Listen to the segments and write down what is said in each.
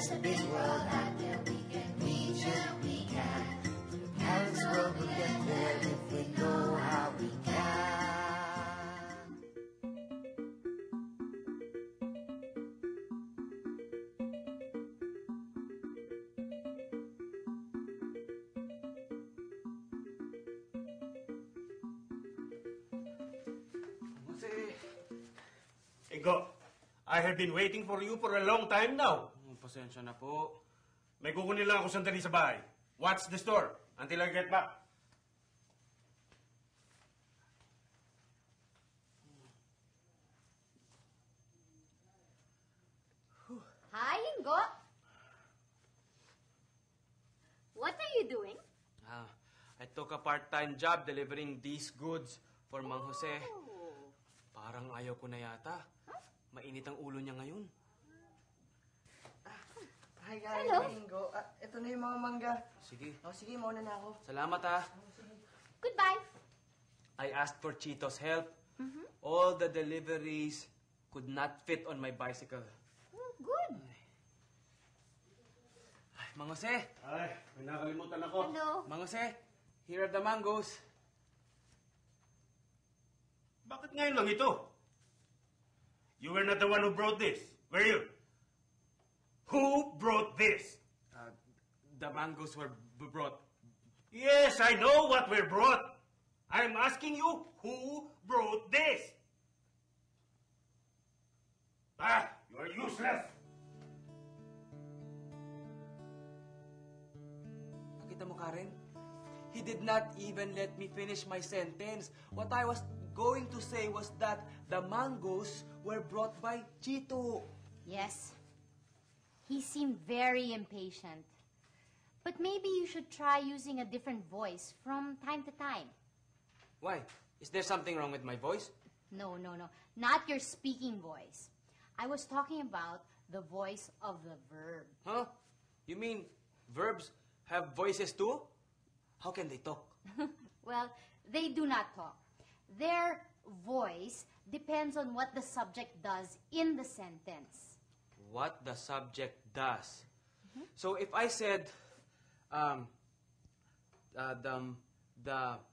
such a big world out there, we can reach it, we can. How this world will get there if we know how we can. Igo, I have been waiting for you for a long time now. Pasensya na po. May kukunin lang ako sandali sa bahay. Watch the store until I get back. Hi, Ingo. What are you doing? I took a part-time job delivering these goods for Mang Jose. Oh. Parang ayaw ko na yata. Mainit ang ulo niya ngayon. Hi guys, Hello. Ingo. Ito na yung mga mangga. Sige. Sige, mauna na ako. Salamat Goodbye. I asked for Chito's help. All the deliveries could not fit on my bicycle. Oh, good. Ay, Mang Jose! Ay, may nakalimutan ako. Hello. Mang Jose! Here are the mangoes. Bakit ngayon lang ito? You were not the one who brought this, were you? Who brought this? The mangoes were brought. Yes, I know what were brought. I'm asking you, who brought this? You are useless. Nakita mo, Karen? He did not even let me finish my sentence. What I was going to say was that the mangoes were brought by Chito. Yes. He seemed very impatient. But maybe you should try using a different voice from time to time. Why? Is there something wrong with my voice? No. Not your speaking voice. I was talking about the voice of the verb. Huh? You mean verbs have voices too? How can they talk? Well, they do not talk. Their voice depends on what the subject does in the sentence. What the subject does. So if I said, the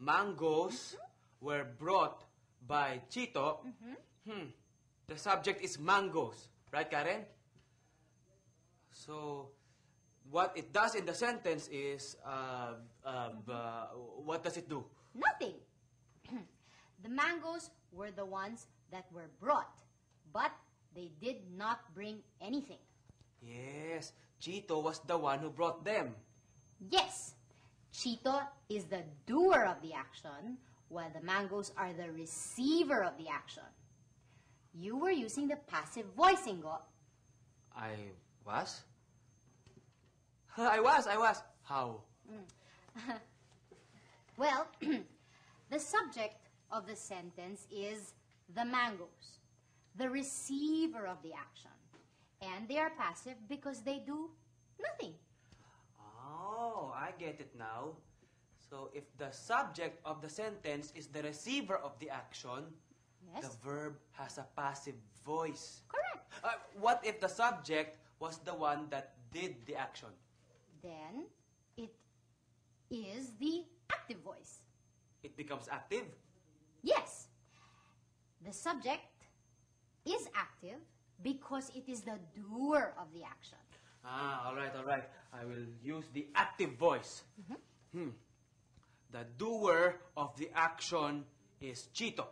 mangoes were brought by Chito, the subject is mangoes, right, Karen? So what it does in the sentence is, what does it do? Nothing. The mangoes were the ones that were brought, but they did not bring anything. Yes, Chito was the one who brought them. Yes, Chito is the doer of the action, while the mangoes are the receiver of the action. You were using the passive voice, Ingo. I was? I was. How? Well, the subject of the sentence is the mangoes, the receiver of the action. And they are passive because they do nothing. Oh, I get it now. So if the subject of the sentence is the receiver of the action, Yes, the verb has a passive voice. correct. What if the subject was the one that did the action? Then it is the active voice. It becomes active? Yes, the subject is active because it is the doer of the action. All right. I will use the active voice. The doer of the action is Chito.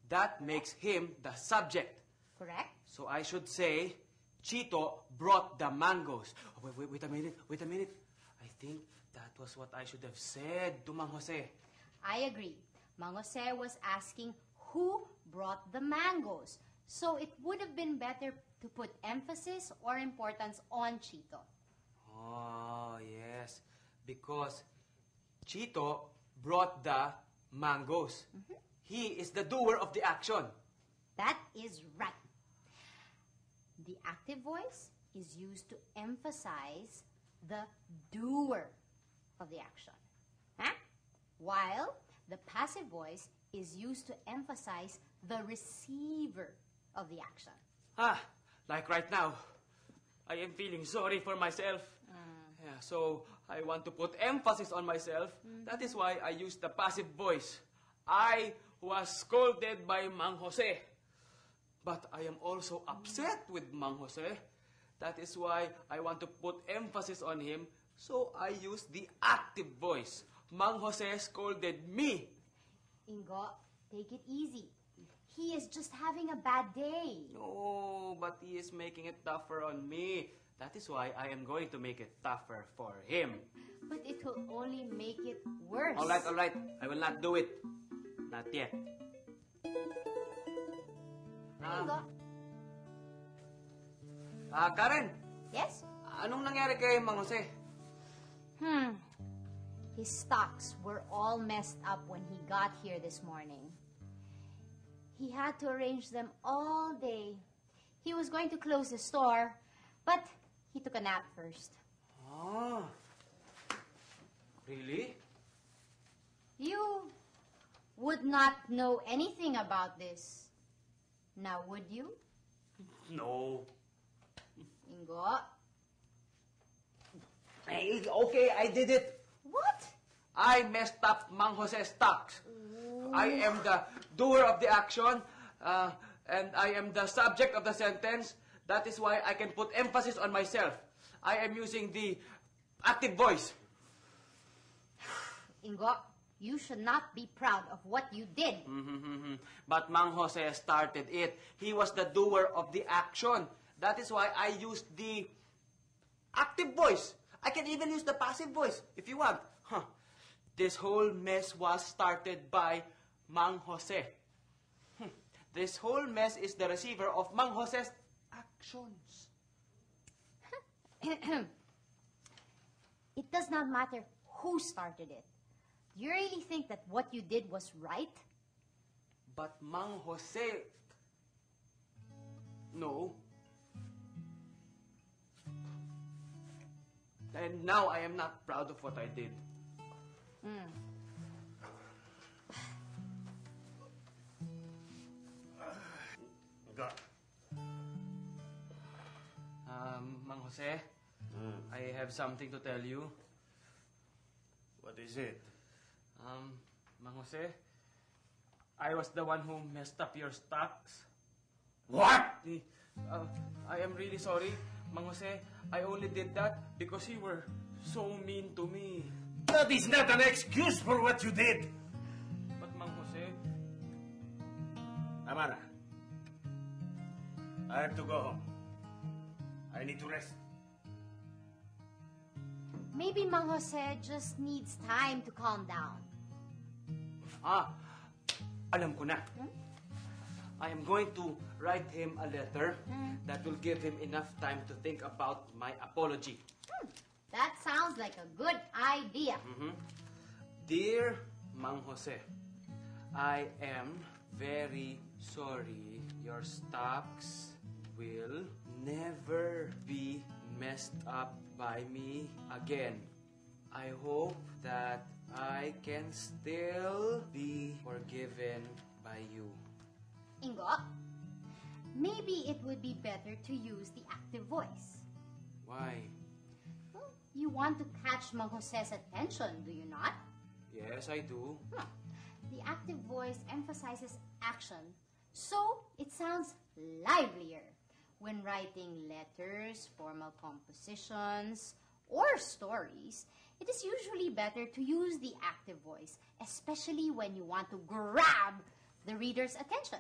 That makes him the subject. Correct? So I should say, Chito brought the mangoes. Oh, wait a minute. I think that was what I should have said to Mang Jose. I agree. Mang Jose was asking who brought the mangoes. So it would have been better to put emphasis or importance on Chito. Oh, yes. Because Chito brought the mangoes. He is the doer of the action. That is right. The active voice is used to emphasize the doer of the action. While the passive voice is used to emphasize the receiver of the action. Like right now. I am feeling sorry for myself. Yeah, so I want to put emphasis on myself. That is why I use the passive voice. I was scolded by Mang Jose. But I am also upset with Mang Jose. That is why I want to put emphasis on him. So I use the active voice. Mang Jose scolded me. Ingo, take it easy. He is just having a bad day. No, but he is making it tougher on me. That is why I am going to make it tougher for him. But it will only make it worse. All right. I will not do it. Not yet. Ingo. Karen, Yes? anong nangyari kay Mang Jose? His stocks were all messed up when he got here this morning. He had to arrange them all day. He was going to close the store, but he took a nap first. Ah, really? You would not know anything about this. Now, would you, No. Ingo? Hey, okay, I did it. What? I messed up Mang Jose's stocks. I am the doer of the action, and I am the subject of the sentence. That is why I can put emphasis on myself. I am using the active voice. Ingo, you should not be proud of what you did. But Mang Jose started it. He was the doer of the action. That is why I used the active voice. I can even use the passive voice if you want. This whole mess was started by Mang Jose. This whole mess is the receiver of Mang Jose's actions. It does not matter who started it. Do you really think that what you did was right? But Mang Jose... No. And now I am not proud of what I did. Go. Mang Jose, I have something to tell you. What is it? Mang Jose, I was the one who messed up your stocks. What? I am really sorry, Mang Jose. I only did that because you were so mean to me. That is not an excuse for what you did. But Mang Jose, Amara, I have to go home. I need to rest. Maybe Mang Jose just needs time to calm down. alam ko na. I am going to write him a letter that will give him enough time to think about my apology. That sounds like a good idea. Dear Mang Jose, I am very sorry. Your stocks will never be messed up by me again. I hope that I can still be forgiven by you. Ingo, maybe it would be better to use the active voice. Why? Well, you want to catch Mang Jose's attention, do you not? Yes, I do. The active voice emphasizes action, so it sounds livelier. When writing letters, formal compositions, or stories, it is usually better to use the active voice, especially when you want to grab the reader's attention.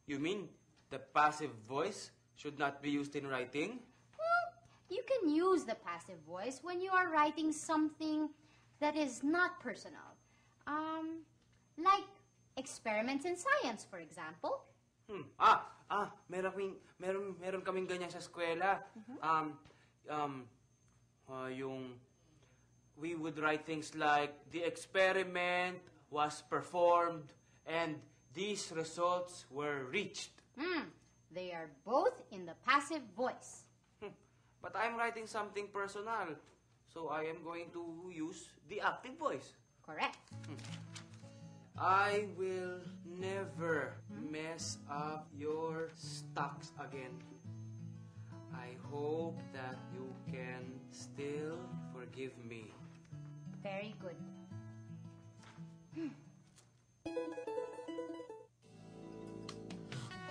You mean the passive voice should not be used in writing? Well, you can use the passive voice when you are writing something that is not personal. Like experiments in science, for example. Meron kaming ganyan sa eskwela. We would write things like, the experiment was performed and these results were reached. They are both in the passive voice. But I'm writing something personal, so I am going to use the active voice. Correct. I will never mess up your stocks again. I hope that you can still forgive me. Very good.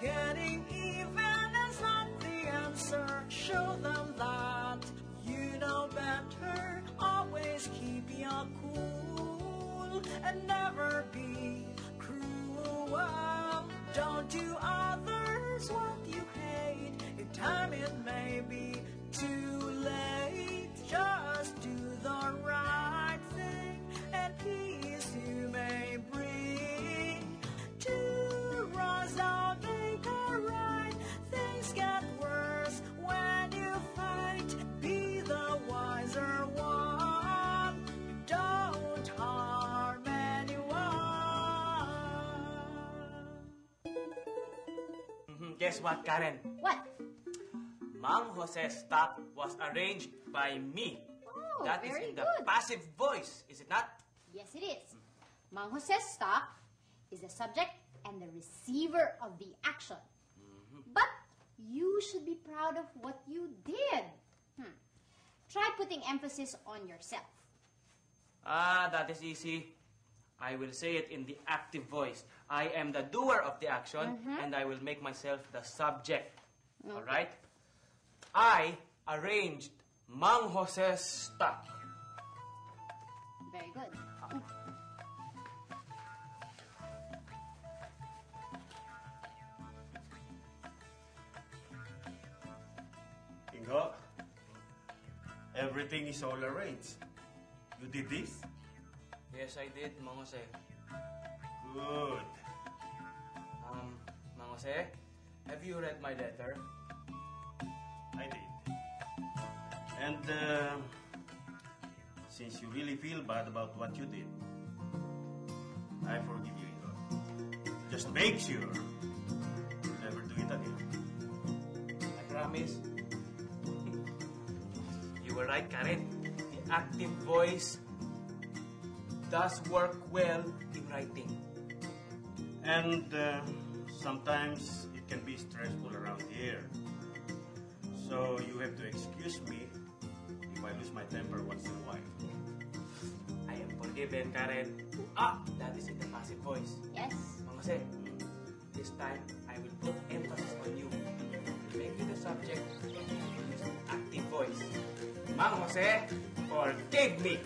Getting even is not the answer. Show them that you know better. Always keep your cool and never be cruel. Don't do others what you hate. In time it may be too late. Just do the right thing and peace you may bring. Two wrongs don't make a right. Things get worse when you fight. Be the wiser one. Don't harm anyone. Guess what, Karen? What? Mang Jose's stock was arranged by me. Oh, That is very in the good. passive voice, is it not? Yes, it is. Mang Jose's stock is the subject and the receiver of the action. But you should be proud of what you did. Try putting emphasis on yourself. That is easy. I will say it in the active voice. I am the doer of the action, and I will make myself the subject. All right? I arranged Mang Jose's stock. Very good. Ingo, everything is all arranged. You did this? Yes, I did, Mang Jose. Good. Mang Jose, have you read my letter? I did. And since you really feel bad about what you did, I forgive you, Ingo. Just make sure you never do it again. I promise. You were right, Karen. The active voice does work well in writing. And sometimes it can be stressful around here. So you have to excuse me if I lose my temper once in a while. I am forgiven, Karen. That is in the passive voice. Yes. Mang Jose, this time I will put emphasis on you. Make you the subject and use the active voice. Mang Jose, forgive me.